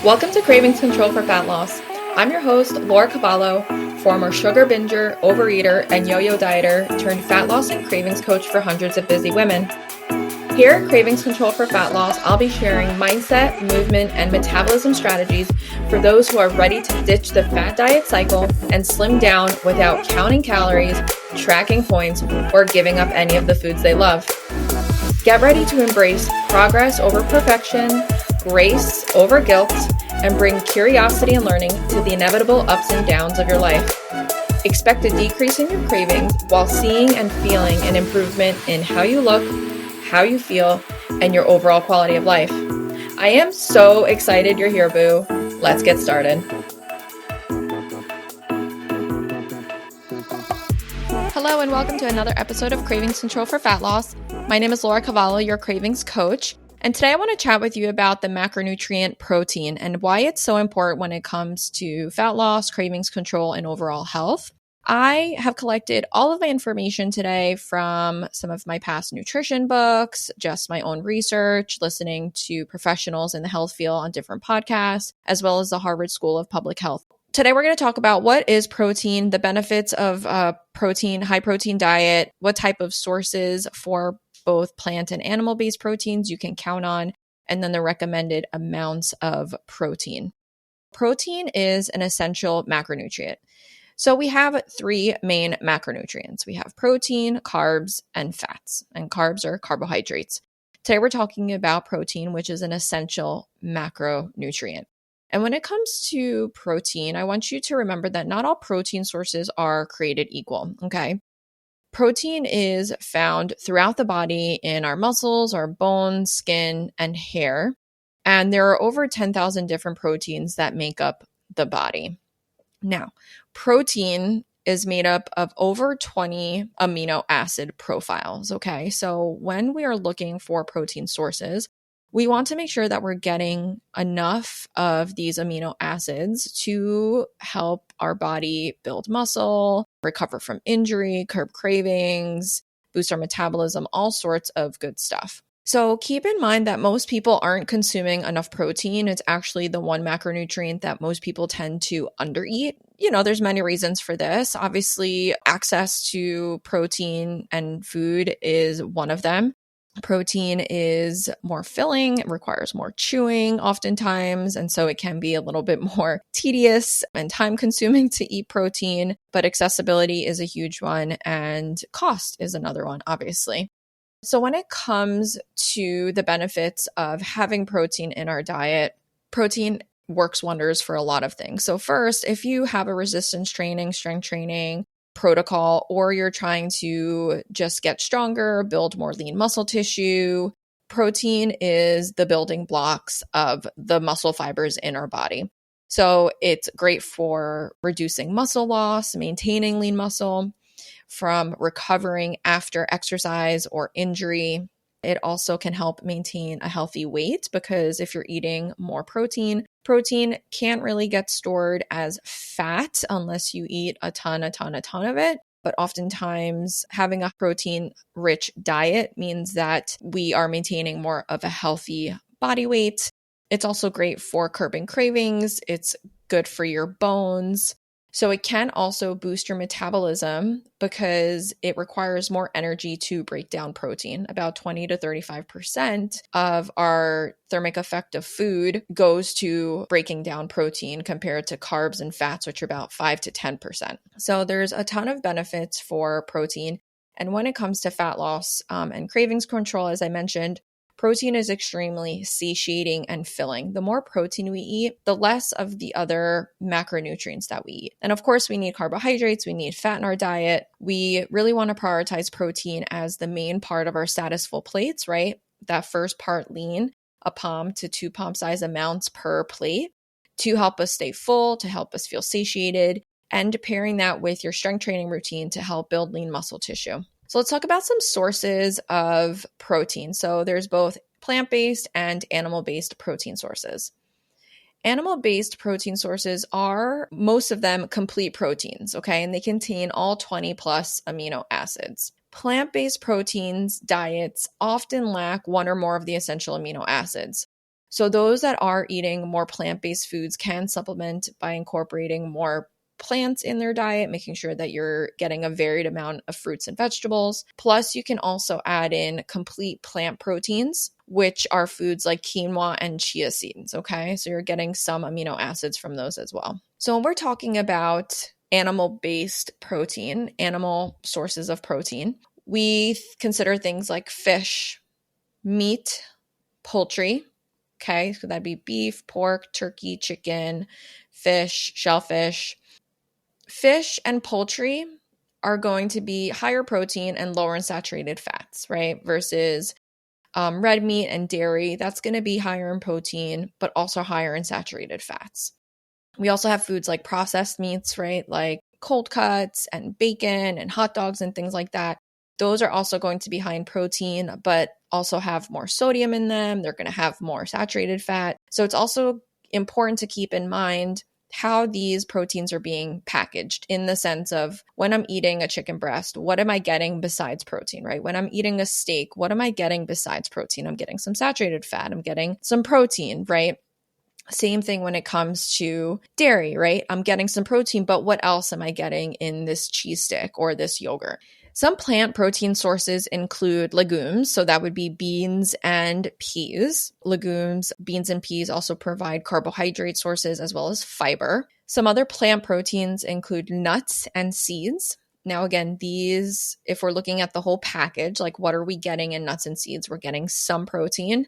Welcome to Cravings Control for Fat Loss. I'm your host, Laura Cavallo, former sugar binger, overeater, and yo-yo dieter turned fat loss and cravings coach for hundreds of busy women. Here at Cravings Control for Fat Loss, I'll be sharing mindset, movement, and metabolism strategies for those who are ready to ditch the fat diet cycle and slim down without counting calories, tracking points, or giving up any of the foods they love. Get ready to embrace progress over perfection, grace over guilt, and bring curiosity and learning to the inevitable ups and downs of your life. Expect a decrease in your cravings while seeing and feeling an improvement in how you look, how you feel, and your overall quality of life. I am so excited you're here, boo. Let's get started. Hello and welcome to another episode of Cravings Control for Fat Loss. My name is Laura Cavallo, your cravings coach. And today I want to chat with you about the macronutrient protein and why it's so important when it comes to fat loss, cravings control, and overall health. I have collected all of my information today from some of my past nutrition books, just my own research, listening to professionals in the health field on different podcasts, as well as the Harvard School of Public Health. Today, we're going to talk about what is protein, the benefits of protein, high protein diet, what type of sources for both plant and animal-based proteins you can count on, and then the recommended amounts of protein. Protein is an essential macronutrient. So we have three main macronutrients. We have protein, carbs, and fats. And carbs are carbohydrates. Today we're talking about protein, which is an essential macronutrient. And when it comes to protein, I want you to remember that not all protein sources are created equal, okay? Protein is found throughout the body in our muscles, our bones, skin, and hair. And there are over 10,000 different proteins that make up the body. Now, protein is made up of over 20 amino acid profiles, okay? So when we are looking for protein sources, we want to make sure that we're getting enough of these amino acids to help our body build muscle, recover from injury, curb cravings, boost our metabolism, all sorts of good stuff. So keep in mind that most people aren't consuming enough protein. It's actually the one macronutrient that most people tend to undereat. You know, there's many reasons for this. Obviously, access to protein and food is one of them. Protein is more filling, it requires more chewing oftentimes, and so it can be a little bit more tedious and time consuming to eat protein, but accessibility is a huge one and cost is another one, obviously. So when it comes to the benefits of having protein in our diet, protein works wonders for a lot of things. So first, if you have a resistance training, strength training protocol, or you're trying to just get stronger, build more lean muscle tissue, protein is the building blocks of the muscle fibers in our body. So it's great for reducing muscle loss, maintaining lean muscle, from recovering after exercise or injury. It also can help maintain a healthy weight because if you're eating more protein can't really get stored as fat unless you eat a ton of it. But oftentimes having a protein-rich diet means that we are maintaining more of a healthy body weight. It's also great for curbing cravings. It's good for your bones. So it can also boost your metabolism because it requires more energy to break down protein. About 20 to 35% of our thermic effect of food goes to breaking down protein compared to carbs and fats, which are about 5 to 10%. So there's a ton of benefits for protein. And when it comes to fat loss and cravings control, as I mentioned, protein is extremely satiating and filling. The more protein we eat, the less of the other macronutrients that we eat. And of course, we need carbohydrates, we need fat in our diet. We really want to prioritize protein as the main part of our Satisfull plates, right? That first part lean, a palm to 2 palm size amounts per plate to help us stay full, to help us feel satiated, and pairing that with your strength training routine to help build lean muscle tissue. So let's talk about some sources of protein. So there's both plant-based and animal-based protein sources. Animal-based protein sources are, most of them, complete proteins, okay? And they contain all 20 plus amino acids. Plant-based proteins diets often lack one or more of the essential amino acids. So those that are eating more plant-based foods can supplement by incorporating more plants in their diet, making sure that you're getting a varied amount of fruits and vegetables. Plus, you can also add in complete plant proteins, which are foods like quinoa and chia seeds. Okay, so you're getting some amino acids from those as well. So when we're talking about animal-based protein, animal sources of protein, we consider things like fish, meat, poultry. Okay, so that'd be beef, pork, turkey, chicken, fish, shellfish. Fish and poultry are going to be higher protein and lower in saturated fats, right? Versus red meat and dairy, that's going to be higher in protein, but also higher in saturated fats. We also have foods like processed meats, right? Like cold cuts and bacon and hot dogs and things like that. Those are also going to be high in protein, but also have more sodium in them. They're going to have more saturated fat. So it's also important to keep in mind how these proteins are being packaged, in the sense of when I'm eating a chicken breast, what am I getting besides protein, right? When I'm eating a steak, what am I getting besides protein? I'm getting some saturated fat. I'm getting some protein, right? Same thing when it comes to dairy, right? I'm getting some protein, but what else am I getting in this cheese stick or this yogurt? Some plant protein sources include legumes, so that would be beans and peas. Legumes, beans, and peas also provide carbohydrate sources as well as fiber. Some other plant proteins include nuts and seeds. Now, again, these, if we're looking at the whole package, like what are we getting in nuts and seeds? We're getting some protein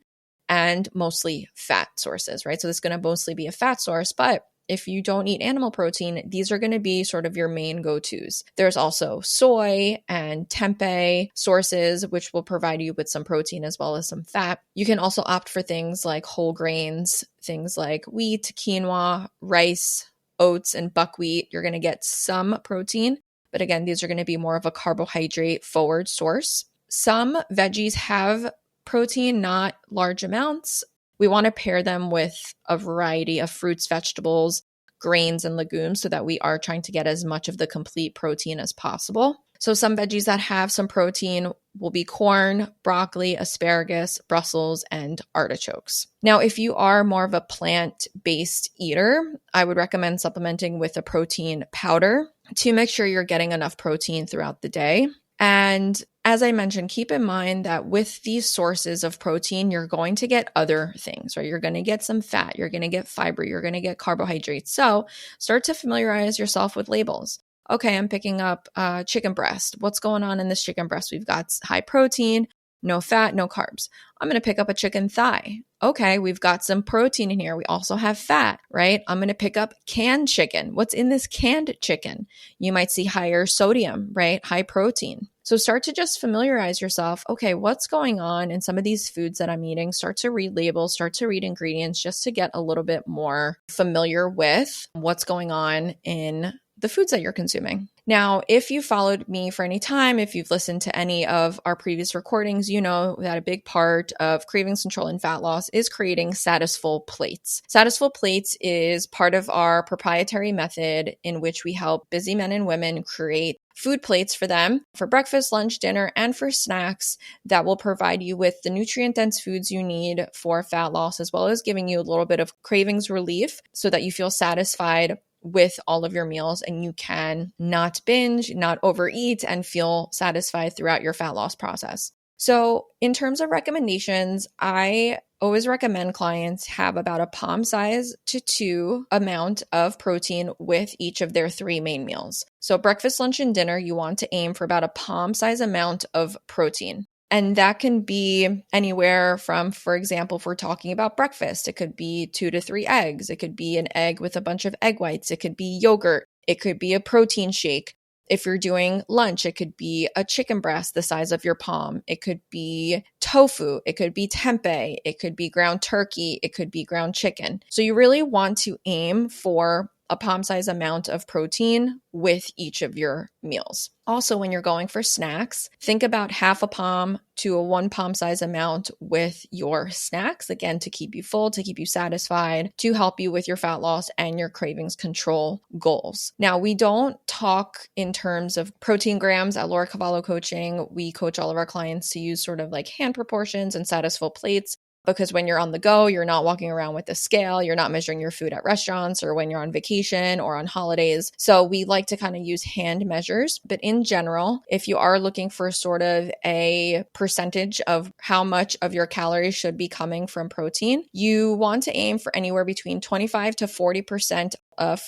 and mostly fat sources, right? So this is going to mostly be a fat source, but if you don't eat animal protein, these are going to be sort of your main go-tos. There's also soy and tempeh sources, which will provide you with some protein as well as some fat. You can also opt for things like whole grains, things like wheat, quinoa, rice, oats, and buckwheat. You're going to get some protein, but again, these are going to be more of a carbohydrate forward source. Some veggies have protein, not large amounts. We want to pair them with a variety of fruits, vegetables, grains, and legumes so that we are trying to get as much of the complete protein as possible. So some veggies that have some protein will be corn, broccoli, asparagus, Brussels, and artichokes. Now, if you are more of a plant-based eater, I would recommend supplementing with a protein powder to make sure you're getting enough protein throughout the day. And as I mentioned, keep in mind that with these sources of protein, you're going to get other things, right? You're going to get some fat, you're going to get fiber, you're going to get carbohydrates. So start to familiarize yourself with labels. Okay, I'm picking up chicken breast. What's going on in this chicken breast? We've got high protein, no fat, no carbs. I'm going to pick up a chicken thigh. Okay, we've got some protein in here. We also have fat, right? I'm going to pick up canned chicken. What's in this canned chicken? You might see higher sodium, right? High protein. So start to just familiarize yourself. Okay, what's going on in some of these foods that I'm eating? Start to read labels, start to read ingredients just to get a little bit more familiar with what's going on in the foods that you're consuming. Now, if you followed me for any time, if you've listened to any of our previous recordings, you know that a big part of cravings control and fat loss is creating Satisfull plates. Satisfull plates is part of our proprietary method in which we help busy men and women create food plates for them for breakfast, lunch, dinner, and for snacks that will provide you with the nutrient-dense foods you need for fat loss, as well as giving you a little bit of cravings relief so that you feel satisfied with all of your meals and you can not binge, not overeat, and feel satisfied throughout your fat loss process. So in terms of recommendations, I always recommend clients have about a palm size to 2 amount of protein with each of their 3 main meals. So breakfast, lunch, and dinner, you want to aim for about a palm size amount of protein. And that can be anywhere from, for example, if we're talking about breakfast, it could be 2 to 3 eggs. It could be an egg with a bunch of egg whites. It could be yogurt. It could be a protein shake. If you're doing lunch, it could be a chicken breast the size of your palm. It could be tofu. It could be tempeh. It could be ground turkey. It could be ground chicken. So you really want to aim for a palm size amount of protein with each of your meals. Also, when you're going for snacks, think about half a palm to a 1 palm size amount with your snacks, again, to keep you full, to keep you satisfied, to help you with your fat loss and your cravings control goals. Now, we don't talk in terms of protein grams at Laura Cavallo Coaching. We coach all of our clients to use sort of like hand proportions and Satisfull plates. because when you're on the go, you're not walking around with a scale, you're not measuring your food at restaurants or when you're on vacation or on holidays. So we like to kind of use hand measures. But in general, if you are looking for sort of a percentage of how much of your calories should be coming from protein, you want to aim for anywhere between 25 to 40%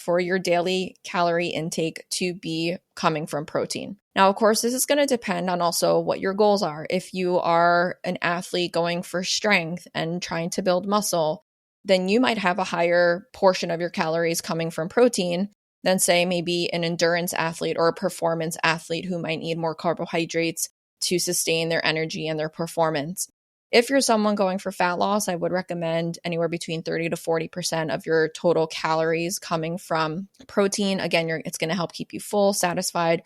for your daily calorie intake to be coming from protein. Now, of course, this is going to depend on also what your goals are. If you are an athlete going for strength and trying to build muscle, then you might have a higher portion of your calories coming from protein than, say, maybe an endurance athlete or a performance athlete who might need more carbohydrates to sustain their energy and their performance. If you're someone going for fat loss, I would recommend anywhere between 30 to 40% of your total calories coming from protein. Again, it's going to help keep you full, satisfied.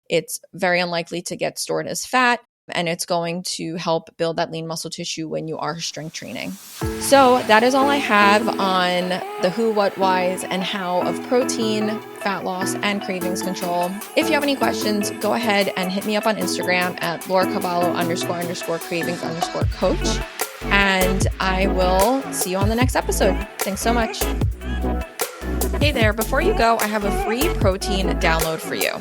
It's very unlikely to get stored as fat, and it's going to help build that lean muscle tissue when you are strength training. So that is all I have on the who, what, whys, and how of protein, fat loss, and cravings control. If you have any questions, go ahead and hit me up on Instagram at @LauraCavallo__cravings_coach. And I will see you on the next episode. Thanks so much. Hey there, before you go, I have a free protein download for you.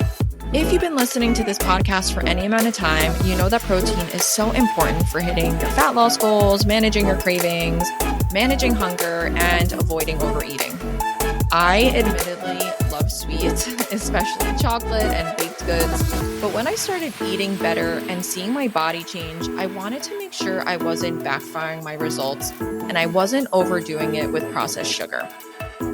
If you've been listening to this podcast for any amount of time, you know that protein is so important for hitting your fat loss goals, managing your cravings, managing hunger, and avoiding overeating. I admittedly love sweets, especially chocolate and baked goods, but when I started eating better and seeing my body change, I wanted to make sure I wasn't backfiring my results and I wasn't overdoing it with processed sugar.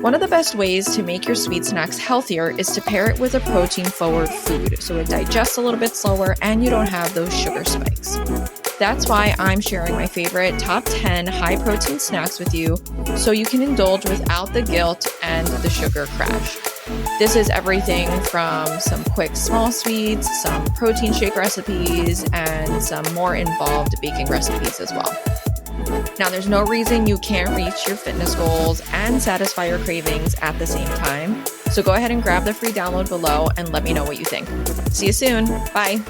One of the best ways to make your sweet snacks healthier is to pair it with a protein-forward food so it digests a little bit slower and you don't have those sugar spikes. That's why I'm sharing my favorite top 10 high-protein snacks with you so you can indulge without the guilt and the sugar crash. This is everything from some quick small sweets, some protein shake recipes, and some more involved baking recipes as well. Now, there's no reason you can't reach your fitness goals and satisfy your cravings at the same time. So go ahead and grab the free download below and let me know what you think. See you soon. Bye.